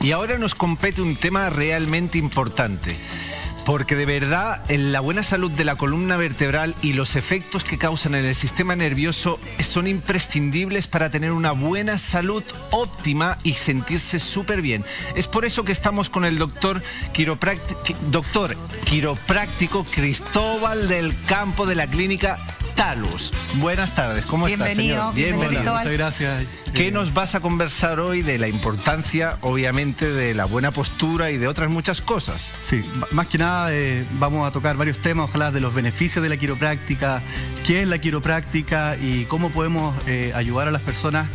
Y ahora nos compete un tema realmente importante, porque de verdad la buena salud de la columna vertebral y los efectos que causan en el sistema nervioso son imprescindibles para tener una buena salud óptima y sentirse súper bien. Es por eso que estamos con el doctor quiropráctico Cristóbal del Campo de la clínica Talus. Buenas tardes, ¿cómo estás, señor? Bienvenido. Hola, muchas gracias. ¿Qué nos vas a conversar hoy de la importancia, obviamente, de la buena postura y de otras muchas cosas? Sí, más que nada vamos a tocar varios temas, ojalá de los beneficios de la quiropráctica, qué es la quiropráctica y cómo podemos ayudar a las personas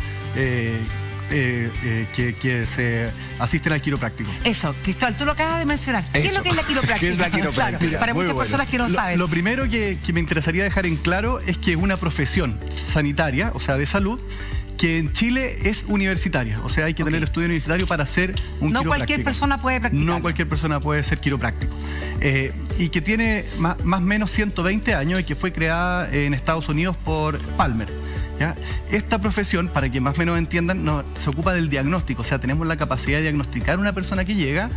que se asisten al quiropráctico. Eso, Cristóbal, tú lo acabas de mencionar. ¿Qué es lo que es la quiropráctica? ¿Qué es la quiropráctica? Claro, para muchas personas que no saben. Lo primero que me interesaría dejar en claro es que es una profesión sanitaria, o sea, de salud, que en Chile es universitaria. O sea, hay que tener estudio universitario para ser un quiropráctico. No cualquier persona puede practicar. No cualquier persona puede ser quiropráctico. Y que tiene más o menos 120 años y que fue creada en Estados Unidos por Palmer. ¿Ya? Esta profesión, para que más o menos entiendan, se ocupa del diagnóstico, o sea, tenemos la capacidad de diagnosticar a una persona que llega,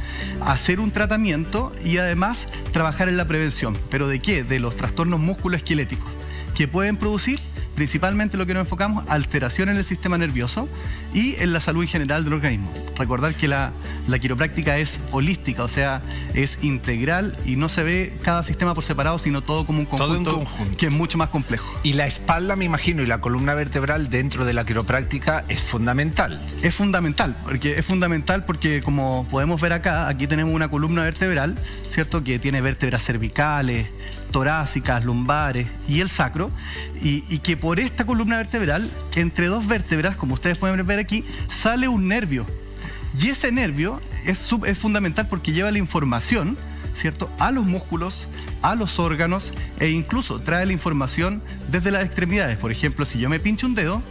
hacer un tratamiento y además trabajar en la prevención. ¿Pero de qué? De los trastornos musculoesqueléticos, que pueden producir, principalmente lo que nos enfocamos, alteración en el sistema nervioso y en la salud en general del organismo. Recordar que la quiropráctica es holística, o sea, es integral y no se ve cada sistema por separado, sino todo como un conjunto, que es mucho más complejo. Y la espalda, me imagino, y la columna vertebral dentro de la quiropráctica es fundamental. Es fundamental porque como podemos ver acá, aquí tenemos una columna vertebral, ¿cierto? Que tiene vértebras cervicales, torácicas, lumbares y el sacro, y que por esta columna vertebral, entre dos vértebras, como ustedes pueden ver aquí, sale un nervio. Y ese nervio es fundamental porque lleva la información, ¿cierto?, a los músculos, a los órganos e incluso trae la información desde las extremidades. Por ejemplo, si yo me pincho un dedo,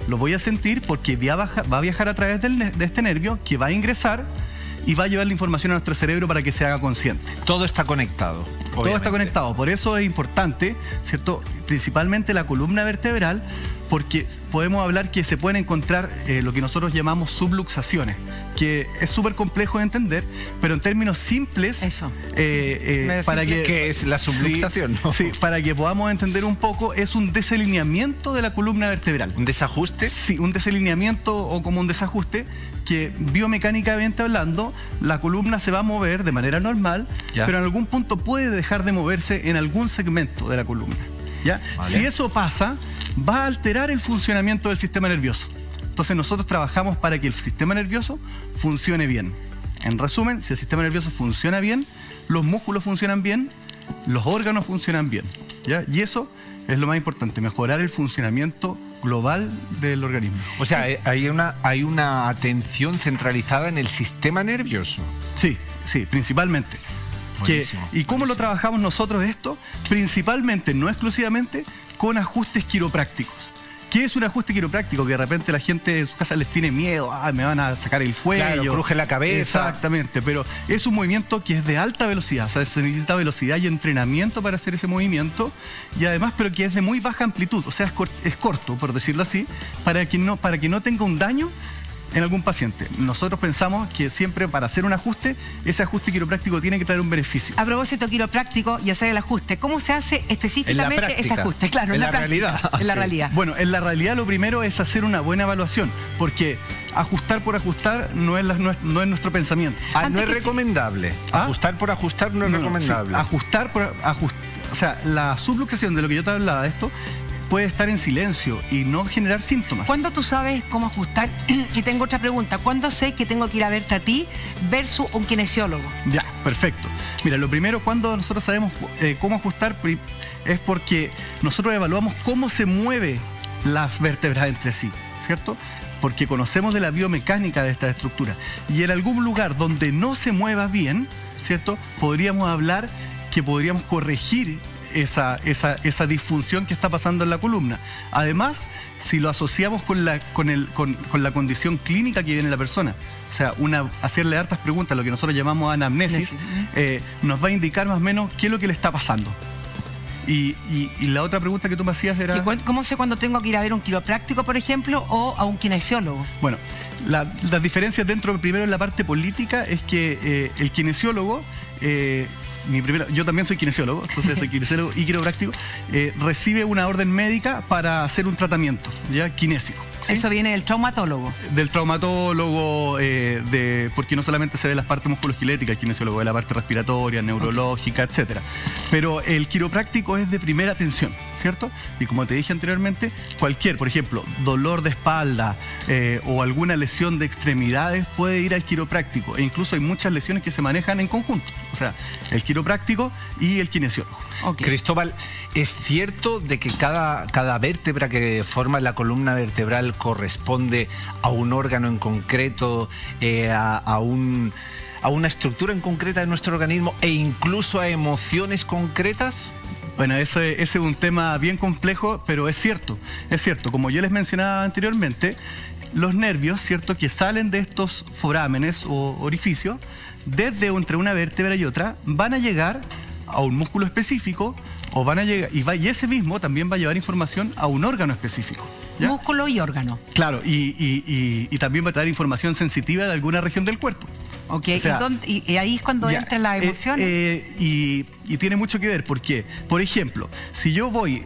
lo voy a sentir porque va a viajar a través de este nervio que va a ingresar y va a llevar la información a nuestro cerebro para que se haga consciente. Todo está conectado. Todo está conectado, por eso es importante, ¿cierto?, principalmente la columna vertebral, porque podemos hablar que se pueden encontrar lo que nosotros llamamos subluxaciones, que es súper complejo de entender, pero en términos simples, ¿qué es la subluxación? Sí, sí, para que podamos entender un poco, es un desalineamiento de la columna vertebral. ¿Un desajuste? Sí, un desalineamiento o como un desajuste, que biomecánicamente hablando, la columna se va a mover de manera normal, pero en algún punto puede dejar de moverse en algún segmento de la columna. ¿Ya? Vale. Si eso pasa, va a alterar el funcionamiento del sistema nervioso. Entonces nosotros trabajamos para que el sistema nervioso funcione bien. En resumen, si el sistema nervioso funciona bien, los músculos funcionan bien, los órganos funcionan bien, ¿ya? Y eso es lo más importante, mejorar el funcionamiento global del organismo. O sea, hay una atención centralizada en el sistema nervioso. Sí, sí, principalmente. ¿Y cómo lo trabajamos nosotros esto? Principalmente, no exclusivamente, con ajustes quiroprácticos. ¿Qué es un ajuste quiropráctico? Que de repente la gente en su casa les tiene miedo, me van a sacar el cuello, claro, cruje la cabeza. Exactamente, pero es un movimiento que es de alta velocidad, o sea, se necesita velocidad y entrenamiento para hacer ese movimiento, y además, pero que es de muy baja amplitud, o sea, es corto, por decirlo así, para que no tenga un daño en algún paciente. Nosotros pensamos que siempre para hacer un ajuste, ese ajuste quiropráctico tiene que traer un beneficio. A propósito quiropráctico y hacer el ajuste, ¿cómo se hace específicamente ese ajuste? Claro, en la realidad. En la realidad. Bueno, en la realidad lo primero es hacer una buena evaluación, porque ajustar por ajustar no es nuestro pensamiento. No es recomendable. Ajustar por ajustar no es recomendable. Sí, ajustar por ajustar. O sea, la subluxación de lo que yo te hablaba de esto puede estar en silencio y no generar síntomas. ¿Cuándo tú sabes cómo ajustar? Y tengo otra pregunta. ¿Cuándo sé que tengo que ir a verte a ti versus un kinesiólogo? Ya, perfecto. Mira, lo primero, cuando nosotros sabemos cómo ajustar, es porque nosotros evaluamos cómo se mueven las vértebras entre sí, ¿cierto? Porque conocemos de la biomecánica de esta estructura. Y en algún lugar donde no se mueva bien, ¿cierto?, podríamos hablar que podríamos corregir esa disfunción que está pasando en la columna. Además, si lo asociamos con la condición clínica que viene la persona, o sea, hacerle hartas preguntas, lo que nosotros llamamos anamnesis, nos va a indicar más o menos qué es lo que le está pasando. Y la otra pregunta que tú me hacías era... ¿Cómo sé cuándo tengo que ir a ver un quiropráctico, por ejemplo, o a un kinesiólogo? Bueno, las diferencias dentro, primero en la parte política, es que el kinesiólogo... yo también soy kinesiólogo, entonces soy kinesiólogo y quiropráctico, recibe una orden médica para hacer un tratamiento, ¿ya? Kinésico. ¿Sí? Eso viene del traumatólogo. Del traumatólogo, porque no solamente se ve las partes musculoesqueléticas, el kinesiólogo ve la parte respiratoria, neurológica, etcétera. Pero el quiropráctico es de primera atención, ¿cierto? Y como te dije anteriormente, cualquier, por ejemplo, dolor de espalda o alguna lesión de extremidades puede ir al quiropráctico. E incluso hay muchas lesiones que se manejan en conjunto. O sea, el quiropráctico y el kinesiólogo. Okay. Cristóbal, ¿es cierto de que cada vértebra que forma la columna vertebral corresponde a un órgano en concreto, a una estructura en concreta de nuestro organismo e incluso a emociones concretas? Bueno, ese es un tema bien complejo, pero es cierto. Como yo les mencionaba anteriormente, los nervios, ¿cierto?, que salen de estos forámenes o orificios, desde entre una vértebra y otra, van a llegar a un músculo específico o van a llegar, y ese mismo también va a llevar información a un órgano específico, ¿ya? Músculo y órgano. Claro, y también va a traer información sensitiva de alguna región del cuerpo. Ok, o sea, y ahí es cuando entran las emociones. Y tiene mucho que ver, porque, por ejemplo, si yo voy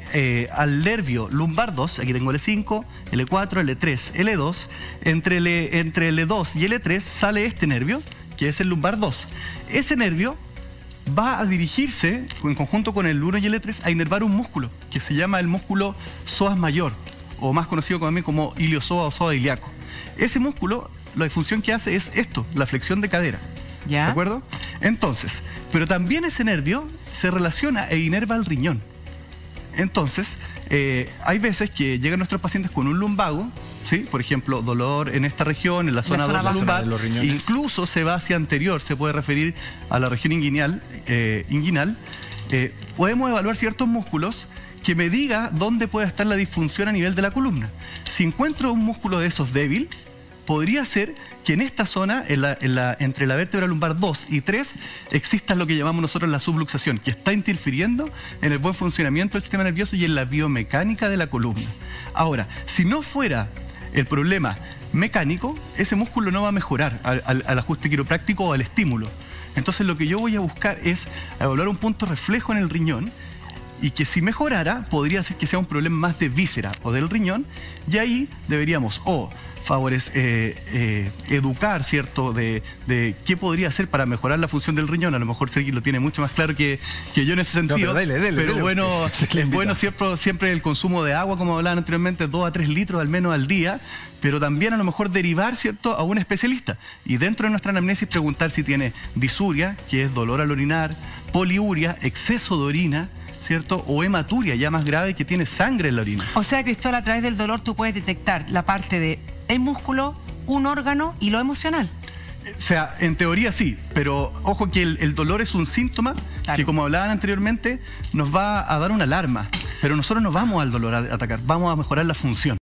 al nervio lumbar 2, aquí tengo L5, L4, L3, L2, entre L2 y L3 sale este nervio, que es el lumbar 2. Ese nervio va a dirigirse, en conjunto con el 1 y el L3, a inervar un músculo, que se llama el músculo psoas mayor, o más conocido también como iliosoa o psoas ilíaco. Ese músculo, la función que hace es esto, la flexión de cadera. ¿Ya? ¿De acuerdo? Entonces, pero también ese nervio se relaciona e inerva al riñón. Entonces, hay veces que llegan nuestros pacientes con un lumbago, ¿sí? Por ejemplo, dolor en esta región, en la zona lumbar, incluso se va hacia anterior, se puede referir a la región inguinal. Podemos evaluar ciertos músculos que me diga dónde puede estar la disfunción a nivel de la columna. Si encuentro un músculo de esos débil, podría ser que en esta zona, entre la vértebra lumbar 2 y 3, exista lo que llamamos nosotros la subluxación, que está interfiriendo en el buen funcionamiento del sistema nervioso y en la biomecánica de la columna. Ahora, si no fuera el problema mecánico, ese músculo no va a mejorar al ajuste quiropráctico o al estímulo. Entonces lo que yo voy a buscar es evaluar un punto reflejo en el riñón, y que si mejorara, podría ser que sea un problema más de víscera o del riñón, y ahí deberíamos educar, ¿cierto?, de qué podría hacer para mejorar la función del riñón. A lo mejor Sergi lo tiene mucho más claro que yo en ese sentido. No, pero bueno, es bueno siempre el consumo de agua, como hablaban anteriormente, 2 a 3 litros al menos al día, pero también a lo mejor derivar, ¿cierto?, a un especialista. Y dentro de nuestra anamnesis preguntar si tiene disuria, que es dolor al orinar, poliuria, exceso de orina, ¿cierto?, o hematuria, ya más grave, que tiene sangre en la orina. O sea, Cristóbal, a través del dolor tú puedes detectar la parte de el músculo, un órgano y lo emocional. O sea, en teoría sí, pero ojo que el dolor es un síntoma, claro, que como hablaban anteriormente, nos va a dar una alarma, pero nosotros no vamos al dolor a atacar, vamos a mejorar la función.